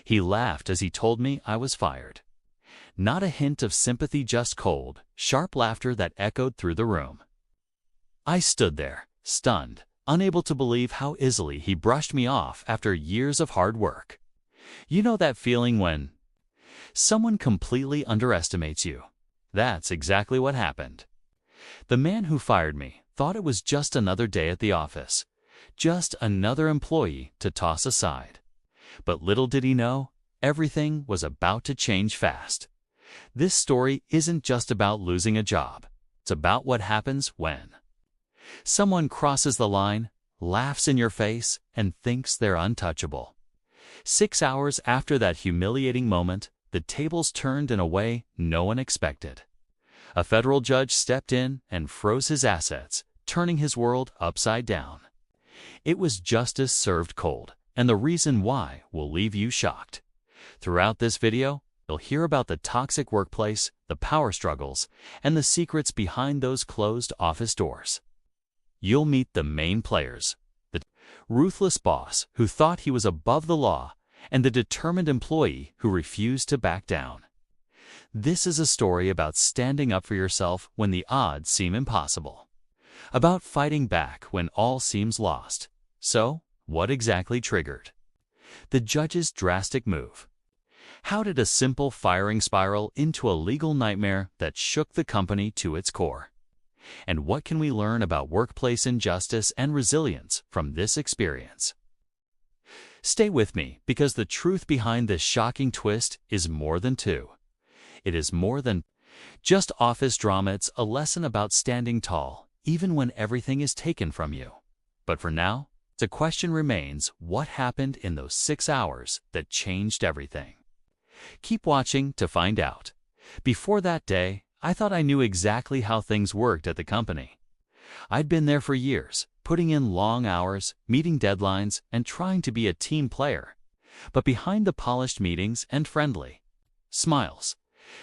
He laughed as he told me I was fired. Not a hint of sympathy, just cold, sharp laughter that echoed through the room. I stood there, stunned, unable to believe how easily he brushed me off after years of hard work. You know that feeling when someone completely underestimates you? That's exactly what happened. The man who fired me thought it was just another day at the office, just another employee to toss aside. But little did he know, everything was about to change fast. This story isn't just about losing a job. It's about what happens when someone crosses the line, laughs in your face, and thinks they're untouchable. 6 hours after that humiliating moment, the tables turned in a way no one expected. A federal judge stepped in and froze his assets, turning his world upside down. It was justice served cold, and the reason why will leave you shocked. Throughout this video, you'll hear about the toxic workplace, the power struggles, and the secrets behind those closed office doors. You'll meet the main players, the ruthless boss who thought he was above the law, and the determined employee who refused to back down. This is a story about standing up for yourself when the odds seem impossible, about fighting back when all seems lost. So, what exactly triggered the judge's drastic move? How did a simple firing spiral into a legal nightmare that shook the company to its core? And what can we learn about workplace injustice and resilience from this experience? Stay with me, because the truth behind this shocking twist is more than two. It is more than just office drama. It's a lesson about standing tall, even when everything is taken from you. But for now, the question remains, what happened in those 6 hours that changed everything? Keep watching to find out. Before that day, I thought I knew exactly how things worked at the company. I'd been there for years, putting in long hours, meeting deadlines, and trying to be a team player. But behind the polished meetings and friendly smiles,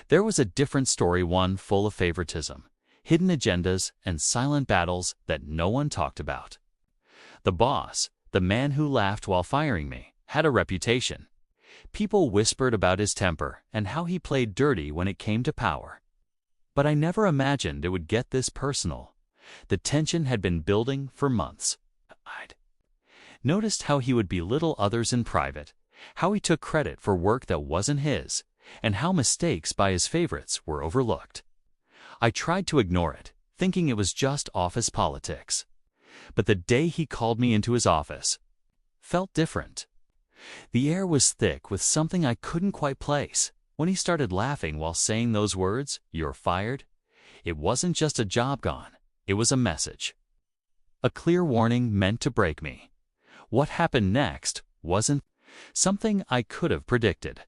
there was a different story, one full of favoritism, hidden agendas, and silent battles that no one talked about. The boss, the man who laughed while firing me, had a reputation. People whispered about his temper and how he played dirty when it came to power. But I never imagined it would get this personal. The tension had been building for months. I'd noticed how he would belittle others in private, how he took credit for work that wasn't his, and how mistakes by his favorites were overlooked. I tried to ignore it, thinking it was just office politics. But the day he called me into his office felt different. The air was thick with something I couldn't quite place. When he started laughing while saying those words, "You're fired," it wasn't just a job gone. It was a message. A clear warning meant to break me. What happened next wasn't something I could have predicted.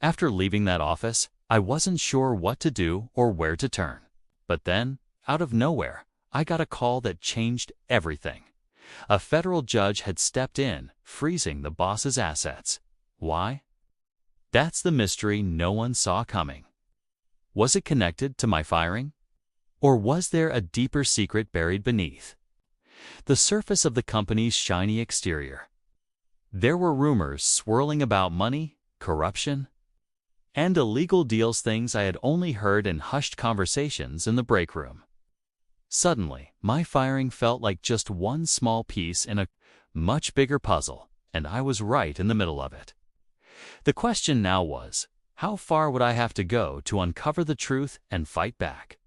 After leaving that office, I wasn't sure what to do or where to turn. But then, out of nowhere, I got a call that changed everything. A federal judge had stepped in, freezing the boss's assets. Why? That's the mystery no one saw coming. Was it connected to my firing? Or was there a deeper secret buried beneath the surface of the company's shiny exterior? There were rumors swirling about money, corruption, and illegal deals, things I had only heard in hushed conversations in the break room. Suddenly, my firing felt like just one small piece in a much bigger puzzle, and I was right in the middle of it. The question now was, how far would I have to go to uncover the truth and fight back?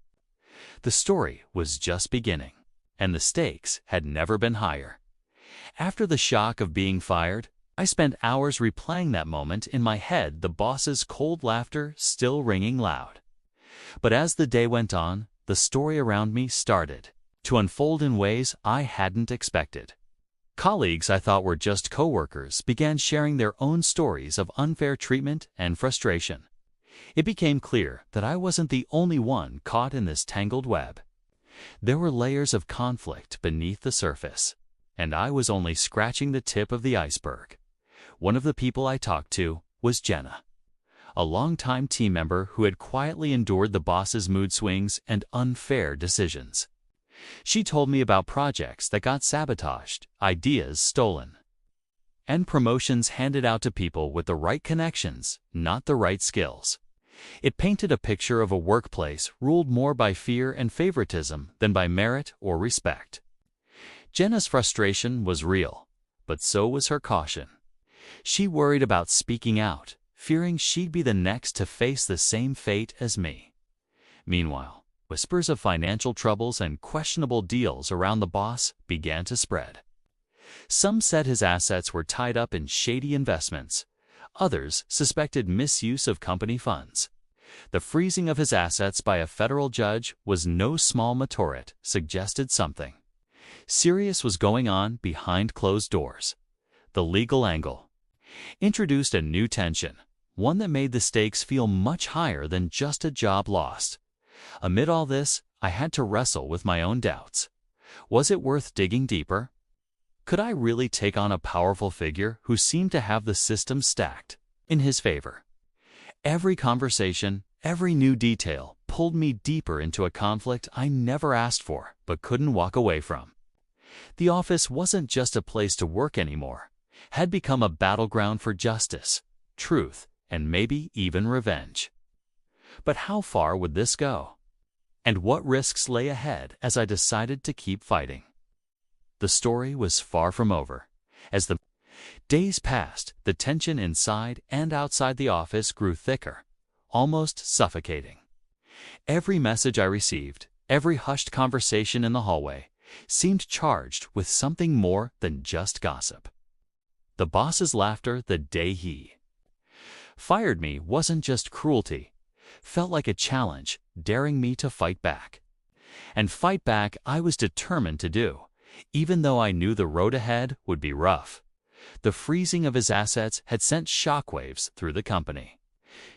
The story was just beginning, and the stakes had never been higher. After the shock of being fired, I spent hours replaying that moment in my head, the boss's cold laughter still ringing loud. But as the day went on, the story around me started to unfold in ways I hadn't expected. Colleagues I thought were just coworkers began sharing their own stories of unfair treatment and frustration. It became clear that I wasn't the only one caught in this tangled web. There were layers of conflict beneath the surface, and I was only scratching the tip of the iceberg. One of the people I talked to was Jenna, a longtime team member who had quietly endured the boss's mood swings and unfair decisions. She told me about projects that got sabotaged, ideas stolen, and promotions handed out to people with the right connections, not the right skills. It painted a picture of a workplace ruled more by fear and favoritism than by merit or respect. Jenna's frustration was real, but so was her caution. She worried about speaking out, fearing she'd be the next to face the same fate as me. Meanwhile, whispers of financial troubles and questionable deals around the boss began to spread. Some said his assets were tied up in shady investments. Others suspected misuse of company funds. The freezing of his assets by a federal judge was no small matter. It suggested something serious was going on behind closed doors. The legal angle introduced a new tension, one that made the stakes feel much higher than just a job lost. Amid all this, I had to wrestle with my own doubts. Was it worth digging deeper? Could I really take on a powerful figure who seemed to have the system stacked in his favor? Every conversation, every new detail pulled me deeper into a conflict I never asked for but couldn't walk away from. The office wasn't just a place to work anymore, had become a battleground for justice, truth, and maybe even revenge. But how far would this go? And what risks lay ahead as I decided to keep fighting? The story was far from over. As the days passed, the tension inside and outside the office grew thicker, almost suffocating. Every message I received, every hushed conversation in the hallway, seemed charged with something more than just gossip. The boss's laughter the day he fired me wasn't just cruelty, felt like a challenge, daring me to fight back. And fight back I was determined to do, even though I knew the road ahead would be rough. The freezing of his assets had sent shockwaves through the company,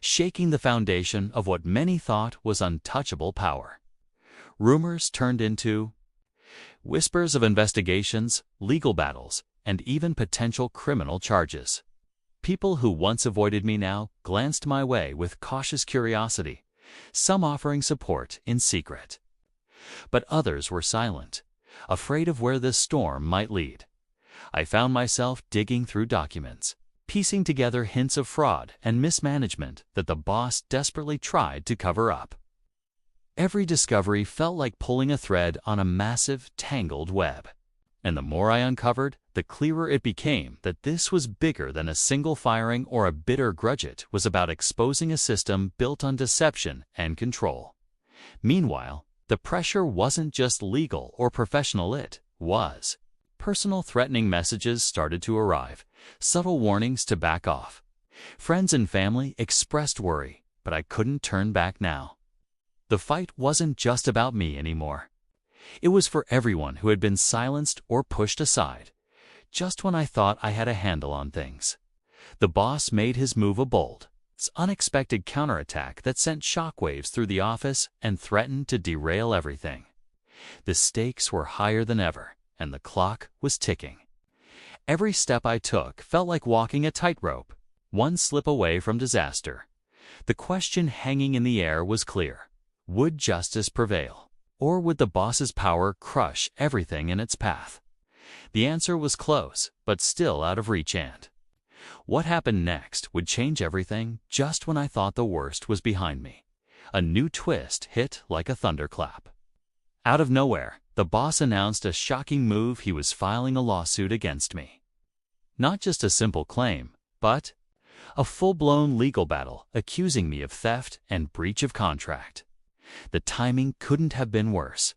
shaking the foundation of what many thought was untouchable power. Rumors turned into whispers of investigations, legal battles, and even potential criminal charges. People who once avoided me now glanced my way with cautious curiosity, some offering support in secret. But others were silent, afraid of where this storm might lead. I found myself digging through documents, piecing together hints of fraud and mismanagement that the boss desperately tried to cover up. Every discovery felt like pulling a thread on a massive, tangled web. And the more I uncovered, the clearer it became that this was bigger than a single firing or a bitter grudge. It was about exposing a system built on deception and control. Meanwhile, the pressure wasn't just legal or professional, it was personal. Threatening messages started to arrive, subtle warnings to back off. Friends and family expressed worry, but I couldn't turn back now. The fight wasn't just about me anymore. It was for everyone who had been silenced or pushed aside. Just when I thought I had a handle on things, the boss made his move, a bold, unexpected counterattack that sent shockwaves through the office and threatened to derail everything. The stakes were higher than ever, and the clock was ticking. Every step I took felt like walking a tightrope, one slip away from disaster. The question hanging in the air was clear. Would justice prevail, or would the boss's power crush everything in its path? The answer was close, but still out of reach. And what happened next would change everything. Just when I thought the worst was behind me, a new twist hit like a thunderclap. Out of nowhere, the boss announced a shocking move. He was filing a lawsuit against me. Not just a simple claim, but a full-blown legal battle accusing me of theft and breach of contract. The timing couldn't have been worse.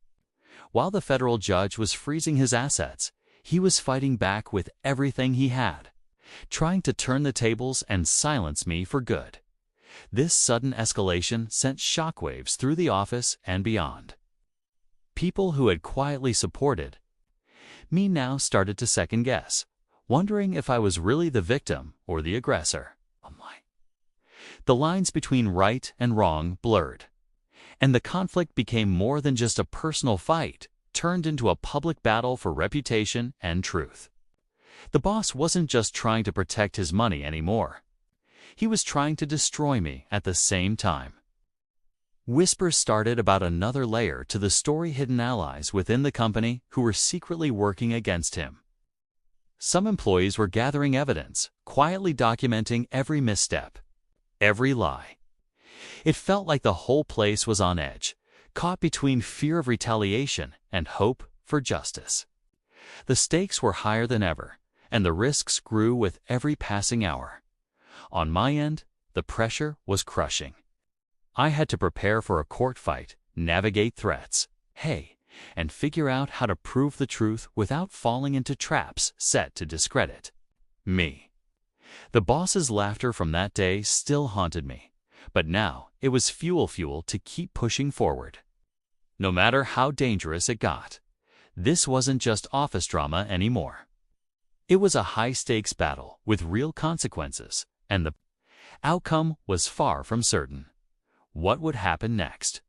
While the federal judge was freezing his assets, he was fighting back with everything he had, trying to turn the tables and silence me for good. This sudden escalation sent shockwaves through the office and beyond. People who had quietly supported me now started to second-guess, wondering if I was really the victim or the aggressor. The lines between right and wrong blurred, and the conflict became more than just a personal fight, turned into a public battle for reputation and truth. The boss wasn't just trying to protect his money anymore. He was trying to destroy me at the same time. Whispers started about another layer to the story: hidden allies within the company who were secretly working against him. some employees were gathering evidence, quietly documenting every misstep, every lie. It felt like the whole place was on edge, caught between fear of retaliation and hope for justice. The stakes were higher than ever, and the risks grew with every passing hour. On my end, the pressure was crushing. I had to prepare for a court fight, navigate threats, and figure out how to prove the truth without falling into traps set to discredit me. The boss's laughter from that day still haunted me, but now it was fuel to keep pushing forward. No matter how dangerous it got, this wasn't just office drama anymore. It was a high-stakes battle with real consequences, and the outcome was far from certain. What would happen next?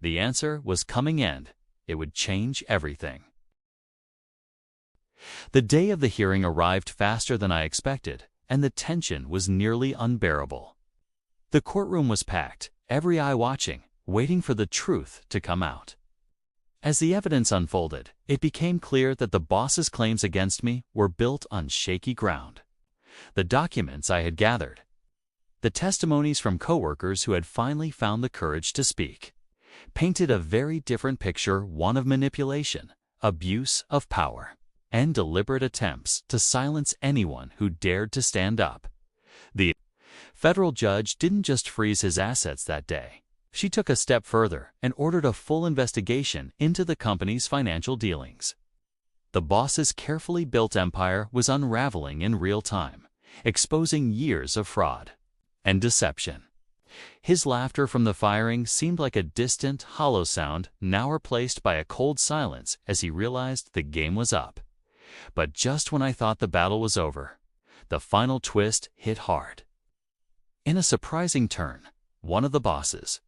The answer was coming, and it would change everything. The day of the hearing arrived faster than I expected, and the tension was nearly unbearable. The courtroom was packed, every eye watching, waiting for the truth to come out. As the evidence unfolded, it became clear that the boss's claims against me were built on shaky ground. The documents I had gathered, the testimonies from coworkers who had finally found the courage to speak, painted a very different picture, one of manipulation, abuse of power, and deliberate attempts to silence anyone who dared to stand up. The federal judge didn't just freeze his assets that day. She took a step further and ordered a full investigation into the company's financial dealings. The boss's carefully built empire was unraveling in real time, exposing years of fraud and deception. His laughter from the firing seemed like a distant, hollow sound, now replaced by a cold silence as he realized the game was up. But just when I thought the battle was over, the final twist hit hard. In a surprising turn, one of the boss's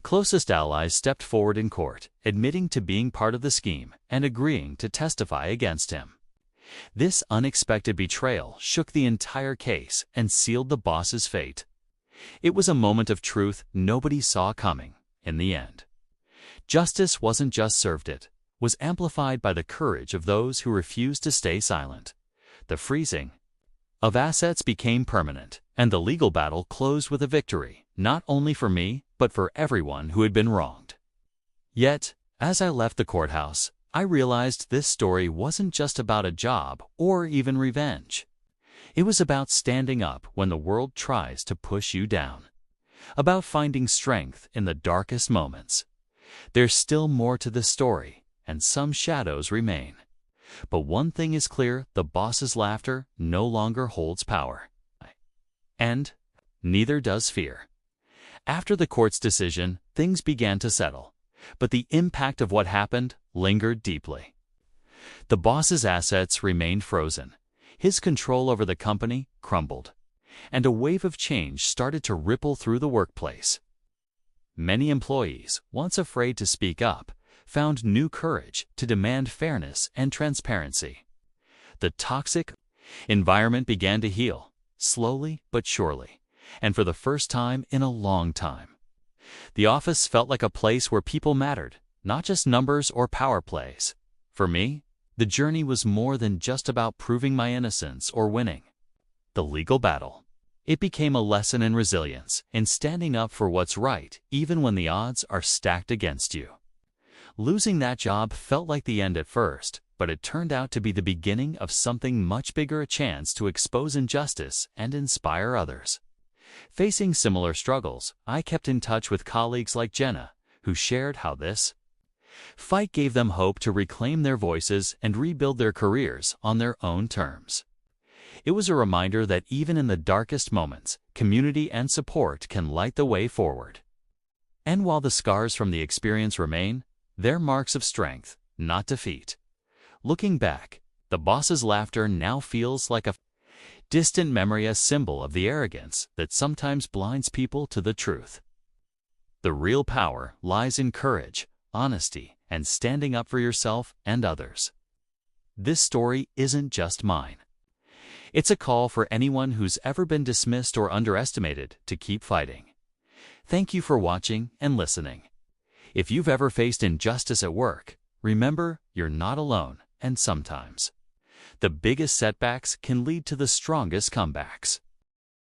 closest allies stepped forward in court, admitting to being part of the scheme and agreeing to testify against him. This unexpected betrayal shook the entire case and sealed the boss's fate. It was a moment of truth nobody saw coming in the end. Justice wasn't just served, it was amplified by the courage of those who refused to stay silent. The freezing of assets became permanent, and the legal battle closed with a victory, not only for me, but for everyone who had been wronged. Yet, as I left the courthouse, I realized this story wasn't just about a job or even revenge. It was about standing up when the world tries to push you down, about finding strength in the darkest moments. There's still more to this story, and some shadows remain. But one thing is clear, the boss's laughter no longer holds power. And neither does fear. After the court's decision, things began to settle, but the impact of what happened lingered deeply. The boss's assets remained frozen, his control over the company crumbled, and a wave of change started to ripple through the workplace. Many employees, once afraid to speak up, found new courage to demand fairness and transparency. The toxic environment began to heal, slowly but surely, and for the first time in a long time. The office felt like a place where people mattered, not just numbers or power plays. For me, the journey was more than just about proving my innocence or winning the legal battle. It became a lesson in resilience, in standing up for what's right, even when the odds are stacked against you. Losing that job felt like the end at first, but it turned out to be the beginning of something much bigger, a chance to expose injustice and inspire others. Facing similar struggles, I kept in touch with colleagues like Jenna, who shared how this fight gave them hope to reclaim their voices and rebuild their careers on their own terms. It was a reminder that even in the darkest moments, community and support can light the way forward. And while the scars from the experience remain, they're marks of strength, not defeat. Looking back, the boss's laughter now feels like a distant memory, a symbol of the arrogance that sometimes blinds people to the truth. The real power lies in courage, honesty, and standing up for yourself and others. This story isn't just mine. It's a call for anyone who's ever been dismissed or underestimated to keep fighting. Thank you for watching and listening. If you've ever faced injustice at work, remember you're not alone, and sometimes The biggest setbacks can lead to the strongest comebacks.